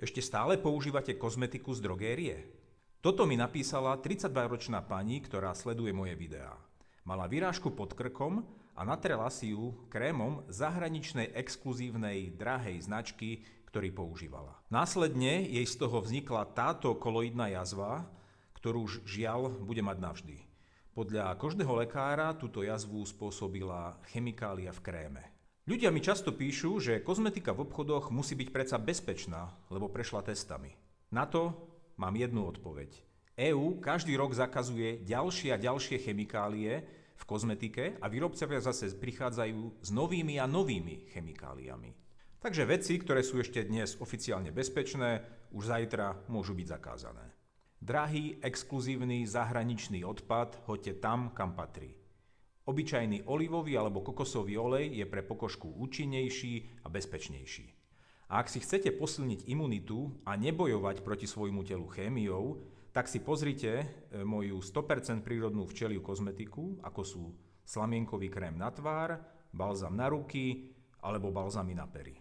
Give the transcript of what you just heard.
Ešte stále používate kozmetiku z drogérie? Toto mi napísala 32-ročná pani, ktorá sleduje moje videá. Mala vyrážku pod krkom a natrela si ju krémom zahraničnej exkluzívnej drahej značky, ktorý používala. Následne jej z toho vznikla táto koloidná jazva, ktorú žiaľ bude mať navždy. Podľa kožného lekára túto jazvu spôsobila chemikália v kréme. Ľudia mi často píšu, že kozmetika v obchodoch musí byť predsa bezpečná, lebo prešla testami. Na to mám jednu odpoveď. EÚ každý rok zakazuje ďalšie a ďalšie chemikálie v kozmetike a výrobcovia zase prichádzajú s novými a novými chemikáliami. Takže veci, ktoré sú ešte dnes oficiálne bezpečné, už zajtra môžu byť zakázané. Drahý, exkluzívny zahraničný odpad hoďte tam, kam patrí. Obyčajný olivový alebo kokosový olej je pre pokožku účinnejší a bezpečnejší. A ak si chcete posilniť imunitu a nebojovať proti svojmu telu chémiou, tak si pozrite moju 100% prírodnú včeliu kozmetiku, ako sú slamienkový krém na tvár, balzam na ruky alebo balzamy na pery.